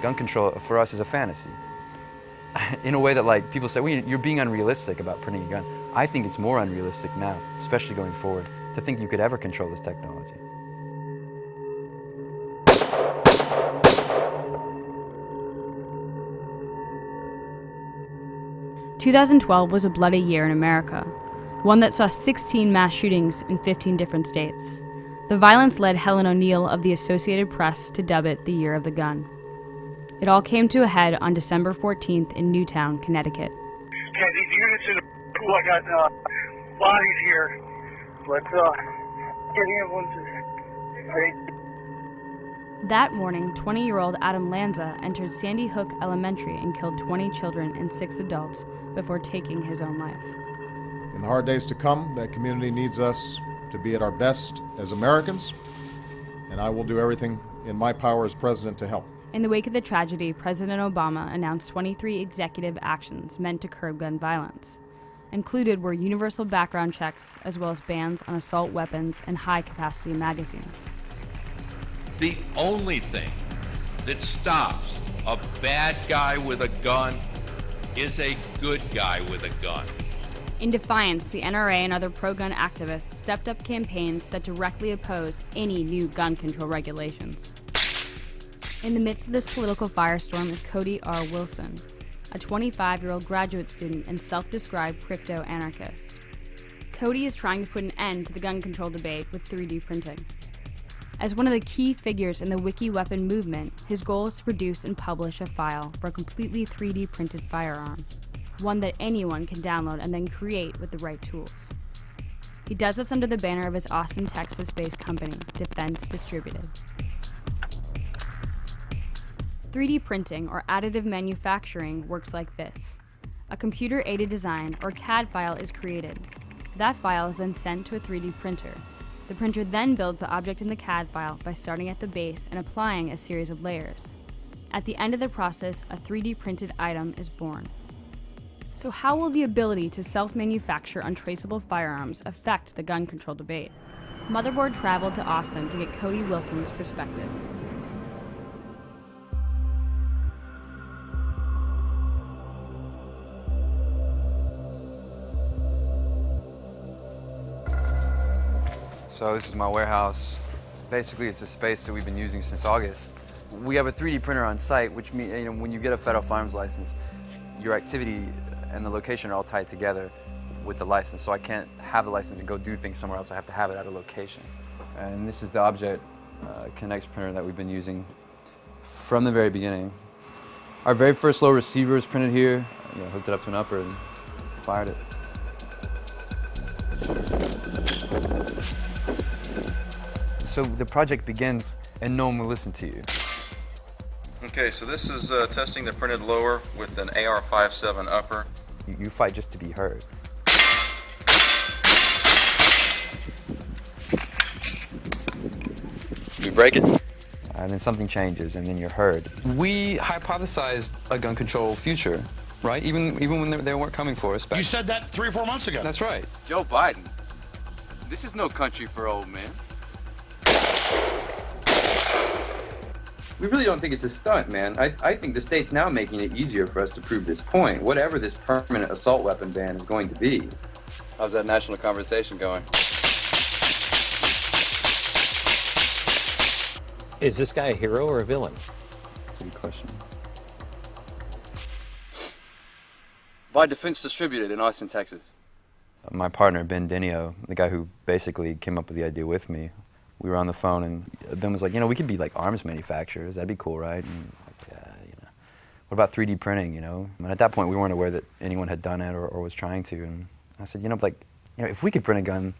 gun control for us is a fantasy. In a way that like people say, well, you're being unrealistic about printing a gun. I think it's more unrealistic now, especially going forward, to think you could ever control this technology. "2012 was a bloody year in America, one that saw 16 mass shootings in 15 different states. The violence led Helen O'Neill of the Associated Press to dub it the Year of the Gun. It all came to a head on December 14th in Newtown, Connecticut. Yeah, these units in the pool, I got bodies here, but getting ambulances. That morning, 20-year-old Adam Lanza entered Sandy Hook Elementary and killed 20 children and 6 adults before taking his own life. In the hard days to come, that community needs us to be at our best as Americans, and I will do everything in my power as president to help. In the wake of the tragedy, President Obama announced 23 executive actions meant to curb gun violence. Included were universal background checks, as well as bans on assault weapons and high-capacity magazines. The only thing that stops a bad guy with a gun is a good guy with a gun. In defiance, the NRA and other pro-gun activists stepped up campaigns that directly oppose any new gun control regulations. In the midst of this political firestorm is Cody R. Wilson, a 25-year-old graduate student and self-described crypto-anarchist. Cody is trying to put an end to the gun control debate with 3D printing. As one of the key figures in the wiki-weapon movement, his goal is to produce and publish a file for a completely 3D printed firearm, one that anyone can download and then create with the right tools. He does this under the banner of his Austin, Texas-based company, Defense Distributed. 3D printing, or additive manufacturing, works like this. A computer-aided design, or CAD file, is created. That file is then sent to a 3D printer. The printer then builds the object in the CAD file by starting at the base and applying a series of layers. At the end of the process, a 3D printed item is born. So how will the ability to self-manufacture untraceable firearms affect the gun control debate? Motherboard traveled to Austin to get Cody Wilson's perspective. So this is my warehouse. Basically, it's a space that we've been using since August. We have a 3D printer on site, which means when you get a federal firearms license, your activity and the location are all tied together with the license. So I can't have the license and go do things somewhere else. I have to have it at a location. And this is the Object Connect printer that we've been using from the very beginning. Our very first low receiver is printed here. Hooked it up to an upper and fired it. So the project begins and no one will listen to you. Okay, so this is testing the printed lower with an AR-57 upper. You fight just to be heard. You break it, and then something changes, and then you're heard. We hypothesized a gun control future, right? Even when they weren't coming for us. You said that 3 or 4 months ago. That's right. Joe Biden, this is no country for old men. We really don't think it's a stunt, man. I think the state's now making it easier for us to prove this point, whatever this permanent assault weapon ban is going to be. How's that national conversation going? Is this guy a hero or a villain? That's a good question. By Defense Distributed in Austin, Texas. My partner, Ben Denio, the guy who basically came up with the idea with me, we were on the phone and Ben was like, we could be like arms manufacturers. That'd be cool, right? And like, yeah, what about 3D printing, And at that point, we weren't aware that anyone had done it or was trying to. And I said, if we could print a gun,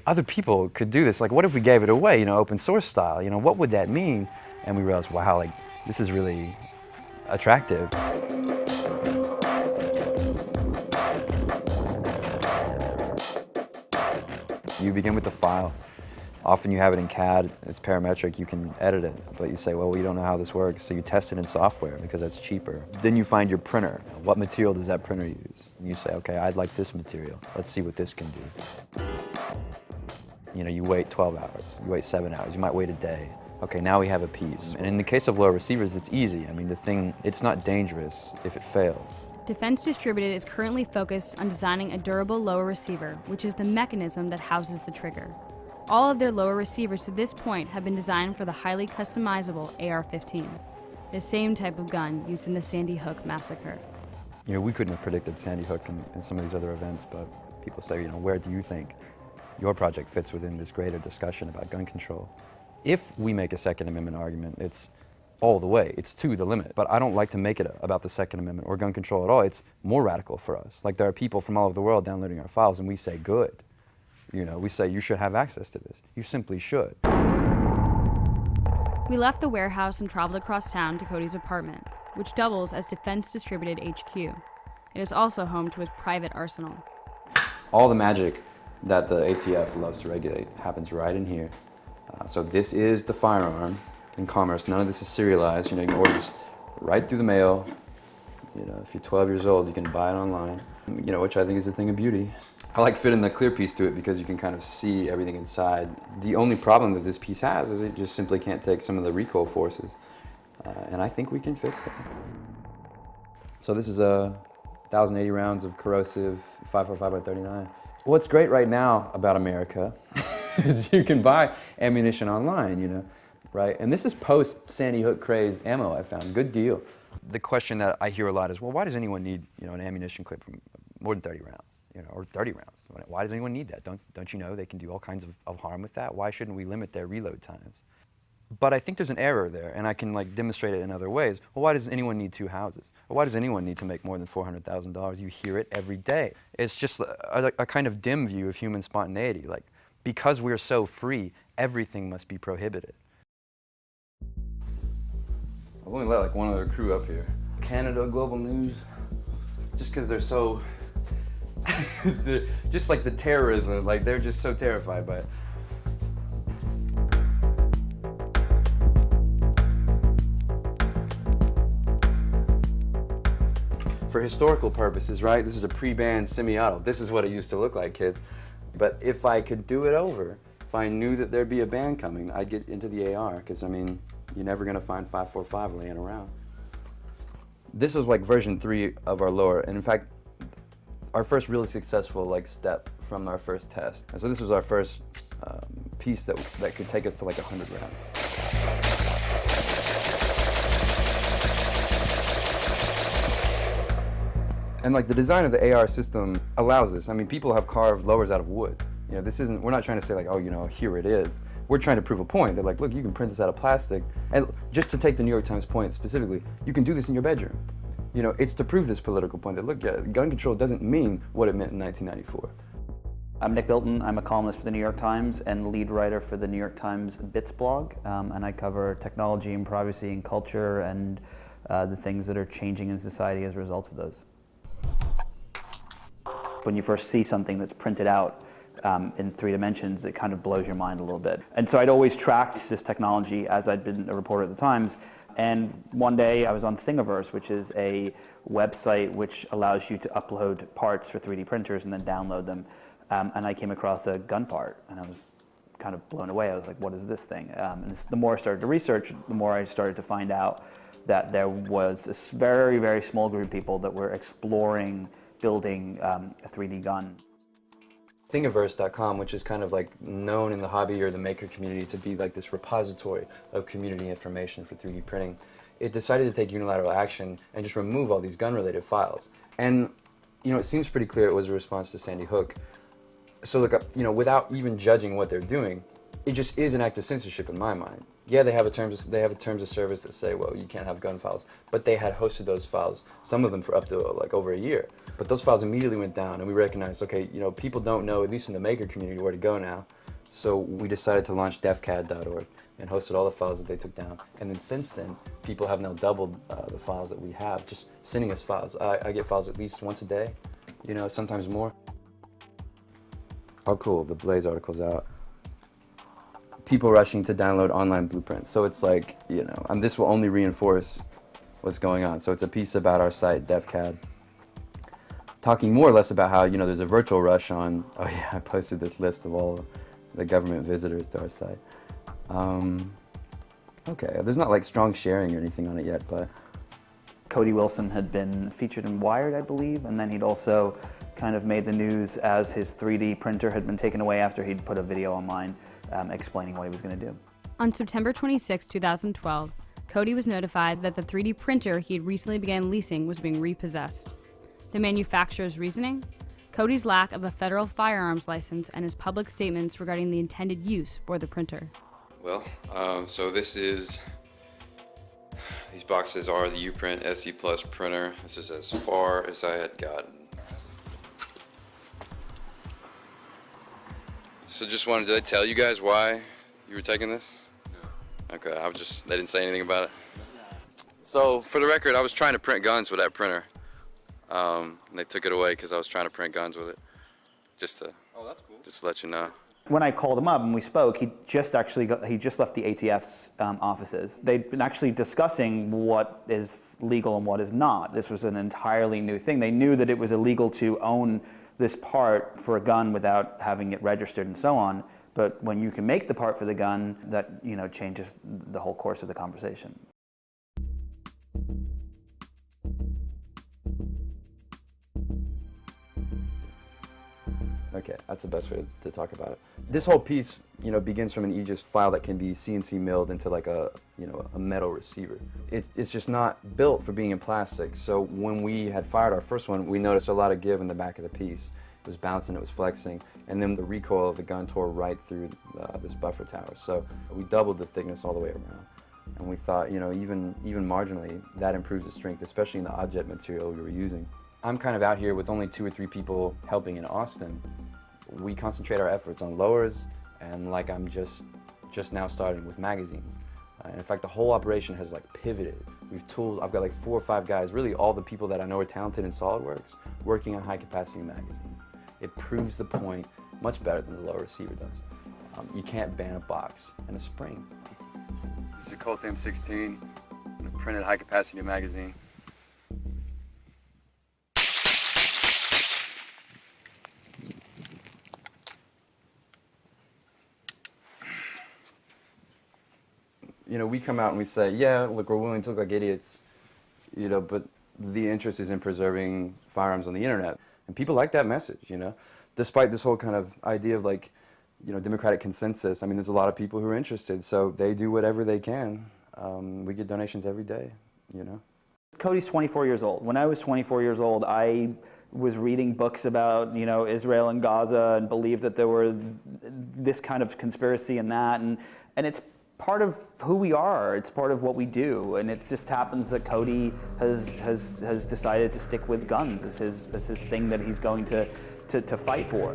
other people could do this. Like, what if we gave it away, open source style? What would that mean? And we realized, wow, this is really attractive. You begin with the file. Often you have it in CAD, it's parametric, you can edit it, but you say, well, you don't know how this works, so you test it in software because that's cheaper. Then you find your printer. What material does that printer use? And you say, okay, I'd like this material. Let's see what this can do. You wait 12 hours, you wait 7 hours, you might wait a day. Okay, now we have a piece. And in the case of low receivers, it's easy. I mean, it's not dangerous if it fails. Defense Distributed is currently focused on designing a durable lower receiver, which is the mechanism that houses the trigger. All of their lower receivers to this point have been designed for the highly customizable AR-15, the same type of gun used in the Sandy Hook massacre. You know, we couldn't have predicted Sandy Hook and some of these other events, but people say, you know, where do you think your project fits within this greater discussion about gun control? If we make a Second Amendment argument, it's all the way, it's to the limit. But I don't like to make it about the Second Amendment or gun control at all. It's more radical for us. Like, there are people from all over the world downloading our files, and we say, good. You know, we say, you should have access to this. You simply should. We left the warehouse and traveled across town to Cody's apartment, which doubles as Defense Distributed HQ. It is also home to his private arsenal. All the magic that the ATF loves to regulate happens right in here. So this is the firearm in commerce. None of this is serialized. You know, you can order this right through the mail. You know, if you're 12 years old, you can buy it online. You know, which I think is a thing of beauty. I like fitting the clear piece to it because you can kind of see everything inside. The only problem that this piece has is it just simply can't take some of the recoil forces. And I think we can fix that. So this is 1,080 rounds of corrosive 5.45x39. What's great right now about America is you can buy ammunition online, you know, right? And this is post Sandy Hook craze ammo, I found. Good deal. The question that I hear a lot is, well, why does anyone need, you know, an ammunition clip from more than 30 rounds, you know, or 30 rounds? Why does anyone need that? Don't you know they can do all kinds of harm with that? Why shouldn't we limit their reload times? But I think there's an error there, and I can like demonstrate it in other ways. Well, why does anyone need 2 houses? Well, why does anyone need to make more than $400,000? You hear it every day. It's just a kind of dim view of human spontaneity. Like, because we're so free, everything must be prohibited. I've only let like one other crew up here. Canada Global News, just because they're so, just like the terrorism, like they're just so terrified by it. For historical purposes, right, this is a pre-band semi-auto. This is what it used to look like, kids. But if I could do it over, if I knew that there'd be a band coming, I'd get into the AR, because I mean, you're never gonna find 5.45 laying around. This is like version 3 of our lower, and in fact, our first really successful like step from our first test. And so this was our first piece that could take us to like 100 rounds. And like the design of the AR system allows this. I mean, people have carved lowers out of wood. You know, this isn't, we're not trying to say like, oh, you know, here it is. We're trying to prove a point. They're like, look, you can print this out of plastic. And just to take the New York Times point specifically, you can do this in your bedroom. You know, it's to prove this political point that, look, yeah, gun control doesn't mean what it meant in 1994. I'm Nick Bilton. I'm a columnist for the New York Times and lead writer for the New York Times Bits blog. And I cover technology and privacy and culture and the things that are changing in society as a result of those. When you first see something that's printed out in 3 dimensions, it kind of blows your mind a little bit. And so I'd always tracked this technology as I'd been a reporter at the Times. And one day I was on Thingiverse, which is a website which allows you to upload parts for 3D printers and then download them. And I came across a gun part, and I was kind of blown away. I was like, what is this thing? And the more I started to research, the more I started to find out that there was this very, very small group of people that were exploring building a 3D gun. Thingiverse.com, which is kind of like known in the hobby or the maker community to be like this repository of community information for 3D printing, it decided to take unilateral action and just remove all these gun-related files. And, you know, it seems pretty clear it was a response to Sandy Hook. So look, you know, without even judging what they're doing, it just is an act of censorship in my mind. Yeah, they have a terms of service that say, well, you can't have gun files, but they had hosted those files, some of them for up to like over a year. But those files immediately went down, and we recognized, okay, you know, people don't know, at least in the maker community, where to go now. So we decided to launch defcad.org and hosted all the files that they took down. And then since then, people have now doubled the files that we have, just sending us files. I get files at least once a day, you know, sometimes more. Oh, cool, the Blaze article's out. People rushing to download online blueprints. So it's like, you know, and this will only reinforce what's going on. So it's a piece about our site, defcad, talking more or less about how, you know, there's a virtual rush on, oh yeah, I posted this list of all the government visitors to our site. Okay, there's not like strong sharing or anything on it yet, but Cody Wilson had been featured in Wired, I believe, and then he'd also kind of made the news as his 3D printer had been taken away after he'd put a video online explaining what he was going to do. On September 26, 2012, Cody was notified that the 3D printer he had recently began leasing was being repossessed. The manufacturer's reasoning? Cody's lack of a federal firearms license and his public statements regarding the intended use for the printer. Well, so these boxes are the Uprint SE Plus printer. This is as far as I had gotten. So just wanted to tell you guys why you were taking this? No. Okay, they didn't say anything about it. So for the record, I was trying to print guns with that printer. And they took it away because I was trying to print guns with it. Just to let you know. When I called him up and we spoke, he just left the ATF's offices. They'd been actually discussing what is legal and what is not. This was an entirely new thing. They knew that it was illegal to own this part for a gun without having it registered and so on. But when you can make the part for the gun, that changes the whole course of the conversation. okay, that's the best way to talk about it. This whole piece, begins from an Aegis file that can be CNC milled into like a metal receiver. It's just not built for being in plastic. So when we had fired our first one, we noticed a lot of give in the back of the piece. It was bouncing, it was flexing, and then the recoil of the gun tore right through this buffer tower. So we doubled the thickness all the way around. And we thought, even marginally, that improves the strength, especially in the object material we were using. I'm kind of out here with only 2 or 3 people helping in Austin. We concentrate our efforts on lowers, and like I'm just now starting with magazines. And in fact, the whole operation has pivoted. I've got 4 or 5 guys, really all the people that I know are talented in SolidWorks, working on high capacity magazines. It proves the point much better than the lower receiver does. You can't ban a box and a spring. This is a Colt M16, a printed high capacity magazine. We come out and we say, yeah, look, we're willing to look like idiots, but the interest is in preserving firearms on the internet. And people like that message, Despite this whole kind of idea of democratic consensus, there's a lot of people who are interested, so they do whatever they can. We get donations every day, Cody's 24 years old. When I was 24 years old, I was reading books about, Israel and Gaza and believed that there were this kind of conspiracy and that, and it's part of who we are. It's part of what we do, and it just happens that Cody has decided to stick with guns as his thing that he's going to fight for.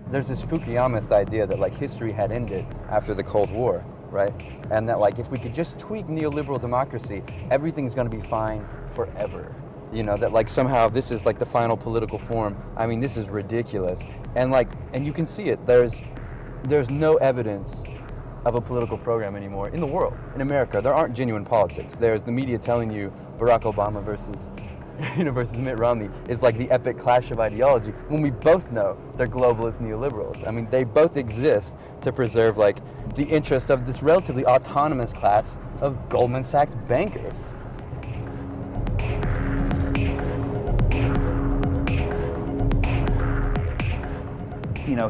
There's this Fukuyamist idea that history had ended after the Cold War, right? And that if we could just tweak neoliberal democracy, everything's going to be fine forever. That somehow this is the final political form. This is ridiculous. And you can see it. There's no evidence of a political program anymore in the world. In America, there aren't genuine politics. There's the media telling you Barack Obama versus Mitt Romney is the epic clash of ideology, when we both know they're globalist neoliberals. They both exist to preserve the interest of this relatively autonomous class of Goldman Sachs bankers.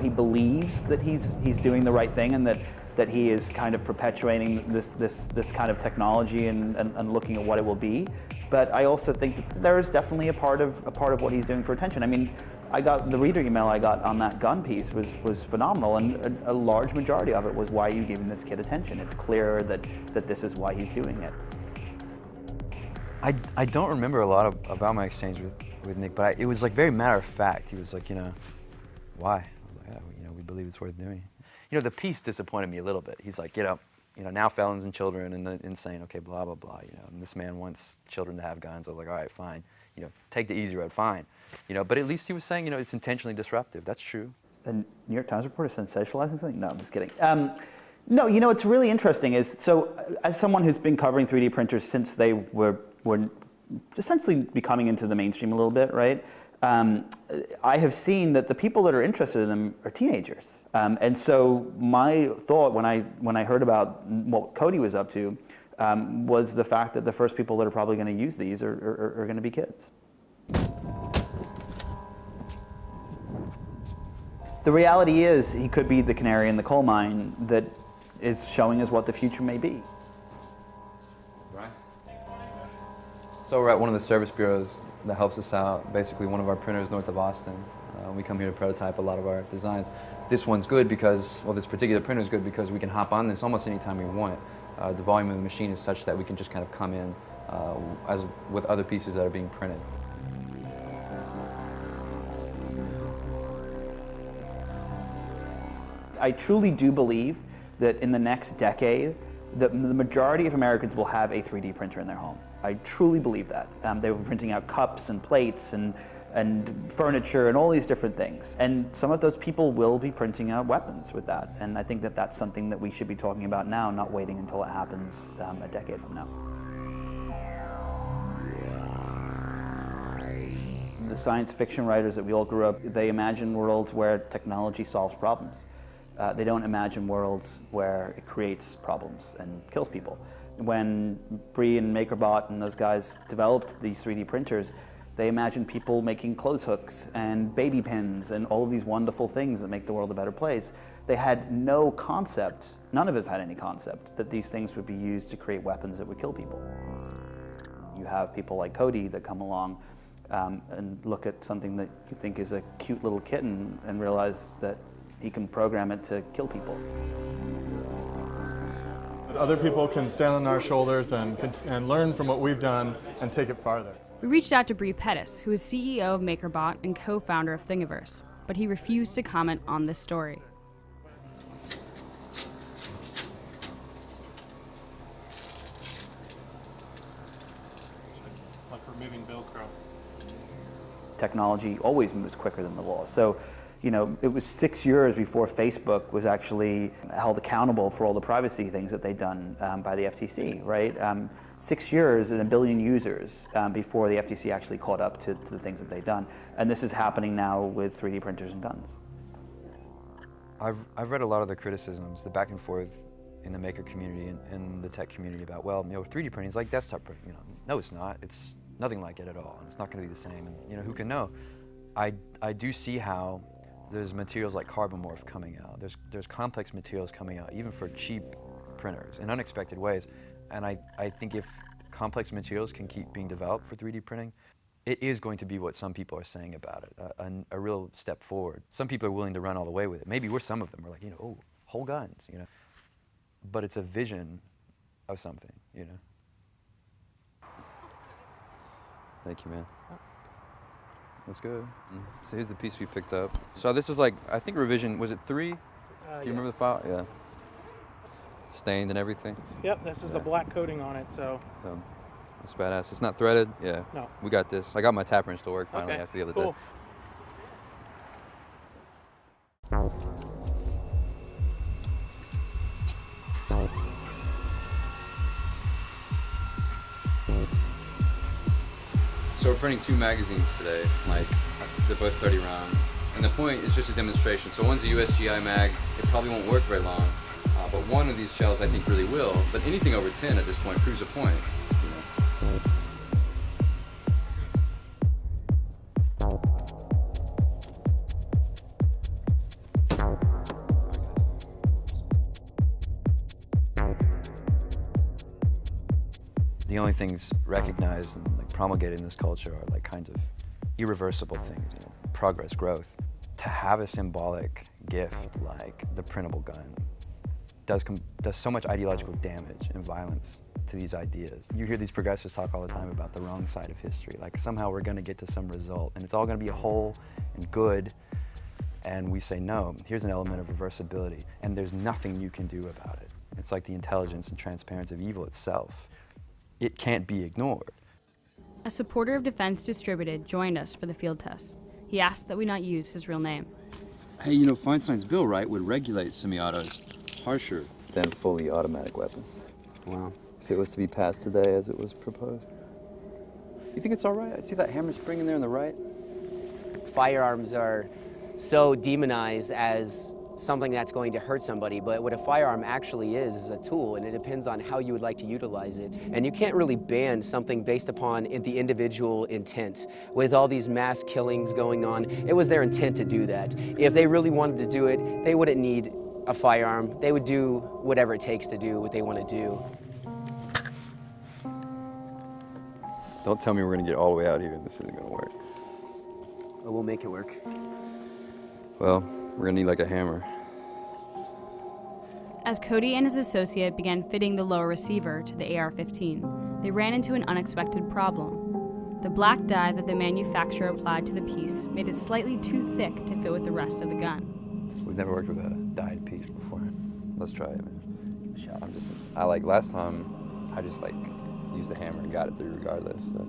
He believes that he's doing the right thing, and that he is kind of perpetuating this kind of technology and looking at what it will be. But I also think that there is definitely a part of what he's doing for attention. I got the reader email I got on that gun piece was phenomenal, and a large majority of it was, why are you giving this kid attention? It's clear that this is why he's doing it. I don't remember a lot about my exchange with Nick, but it was very matter of fact. He was why? We believe it's worth doing. The piece disappointed me a little bit. He's now felons and children and the insane, okay, blah, blah, blah, and this man wants children to have guns. I was all right, fine, take the easy road, fine, but at least he was saying, it's intentionally disruptive. That's true. The New York Times reporter sensationalizing something? No, I'm just kidding. No, what's really interesting is, so as someone who's been covering 3D printers since they were essentially becoming into the mainstream a little bit, right? I have seen that the people that are interested in them are teenagers. And so my thought when I heard about what Cody was up to was the fact that the first people that are probably going to use these are going to be kids. The reality is he could be the canary in the coal mine that is showing us what the future may be. So we're at one of the service bureaus that helps us out. Basically, one of our printers north of Austin. We come here to prototype a lot of our designs. This one's good because, well, this particular printer is good because we can hop on this almost anytime we want. The volume of the machine is such that we can just kind of come in as with other pieces that are being printed. I truly do believe that in the next decade, the majority of Americans will have a 3D printer in their home. I truly believe that. They were printing out cups and plates and furniture and all these different things. And some of those people will be printing out weapons with that. And I think that that's something that we should be talking about now, not waiting until it happens a decade from now. The science fiction writers that we all grew up, they imagine worlds where technology solves problems. They don't imagine worlds where it creates problems and kills people. When Bree and MakerBot and those guys developed these 3D printers, they imagined people making clothes hooks and baby pins and all of these wonderful things that make the world a better place. They had no concept, none of us had any concept, that these things would be used to create weapons that would kill people. You have people like Cody that come along and look at something that you think is a cute little kitten and realize that he can program it to kill people. Other people can stand on our shoulders and learn from what we've done and take it farther. We reached out to Bree Pettis, who is CEO of MakerBot and co-founder of Thingiverse, but he refused to comment on this story. Like removing Velcro. Technology always moves quicker than the law. So, you know, it was 6 years before Facebook was actually held accountable for all the privacy things that they'd done by the FTC, right? 6 years and 1 billion users before the FTC actually caught up to the things that they'd done. And this is happening now with 3D printers and guns. I've read a lot of the criticisms, the back and forth in the maker community and the tech community about, well, you know, 3D printing is like desktop printing. You know, no, it's not. It's nothing like it at all. And it's not going to be the same. And you know, who can know? I do see how there's materials like carbon morph coming out. There's complex materials coming out, even for cheap printers, in unexpected ways. And I think if complex materials can keep being developed for 3D printing, it is going to be what some people are saying about it, a real step forward. Some people are willing to run all the way with it. Maybe we're some of them. We're like, you know, oh, whole guns, you know. But it's a vision of something, you know. Thank you, man. That's good. So here's the piece we picked up. So this is like, I think revision, was it 3? Do you remember the file? Yeah. Stained and everything? Yep, this is a black coating on it, so. That's badass. It's not threaded? Yeah. No. We got this. I got my tap wrench to work finally after the other day. So we're printing 2 magazines today, like they're both 30 round. And the point is just a demonstration. So one's a USGI mag, it probably won't work very long, but one of these shells I think really will. But anything over 10 at this point proves a point. You know? The only things recognized and like promulgated in this culture are like kinds of irreversible things, you know, progress, growth. To have a symbolic gift like the printable gun does so much ideological damage and violence to these ideas. You hear these progressives talk all the time about the wrong side of history, like somehow we're going to get to some result and it's all going to be whole and good, and we say no, here's an element of reversibility and there's nothing you can do about it. It's like the intelligence and transparency of evil itself. It can't be ignored. A supporter of Defense Distributed joined us for the field test. He asked that we not use his real name. Hey, you know, Feinstein's bill, right, would regulate semi-autos harsher than fully automatic weapons. Wow. If it was to be passed today as it was proposed. You think it's all right? I see that hammer spring in there on the right. firearms are so demonized as something that's going to hurt somebody, but what a firearm actually is a tool, and it depends on how you would like to utilize it. And you can't really ban something based upon the individual intent. With all these mass killings going on, it was their intent to do that. If they really wanted to do it, they wouldn't need a firearm. They would do whatever it takes to do what they want to do. Don't tell me we're gonna get all the way out here and this isn't gonna work. But we'll make it work. Well, we're gonna need like a hammer. As Cody and his associate began fitting the lower receiver to the AR-15, they ran into an unexpected problem. The black dye that the manufacturer applied to the piece made it slightly too thick to fit with the rest of the gun. We've never worked with a dyed piece before. Let's try it, man. I like last time, I just like used the hammer and got it through regardless. So.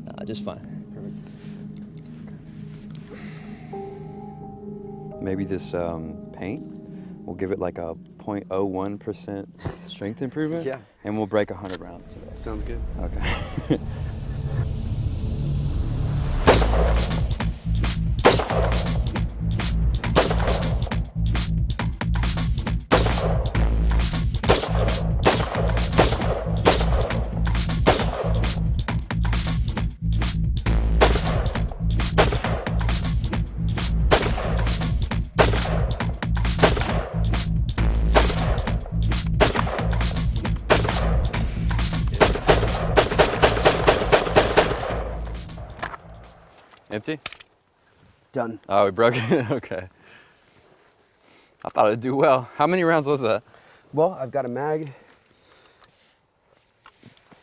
Nah, just fine. Perfect. Maybe this paint, we'll give it like a 0.01% strength improvement. Yeah. And we'll break 100 rounds today. Sounds good. Okay. Empty? Done. Oh, we broke it? Okay. I thought it'd do well. How many rounds was that? Well, I've got a mag.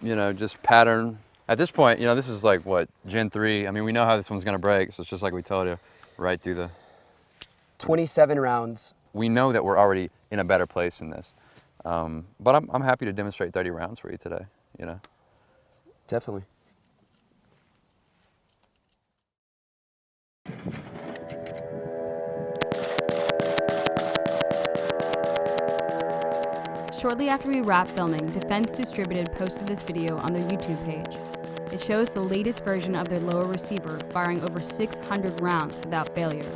You know, just pattern. At this point, you know, this is like, what, Gen 3? I mean, we know how this one's gonna break, so it's just like we told you, right through the... 27 rounds. We know that we're already in a better place in this. But I'm happy to demonstrate 30 rounds for you today, you know? Definitely. Shortly after we wrapped filming, Defense Distributed posted this video on their YouTube page. It shows the latest version of their lower receiver firing over 600 rounds without failure.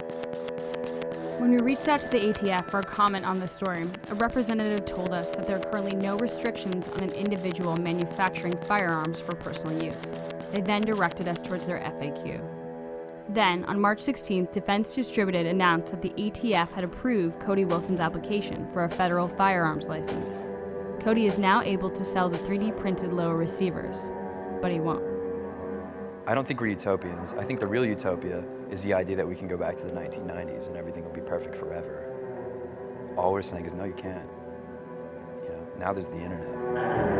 When we reached out to the ATF for a comment on this story, a representative told us that there are currently no restrictions on an individual manufacturing firearms for personal use. They then directed us towards their FAQ. Then, on March 16th, Defense Distributed announced that the ATF had approved Cody Wilson's application for a federal firearms license. Cody is now able to sell the 3D printed lower receivers, but he won't. I don't think we're utopians. I think the real utopia is the idea that we can go back to the 1990s and everything will be perfect forever. All we're saying is, no, you can't. You know, now there's the internet.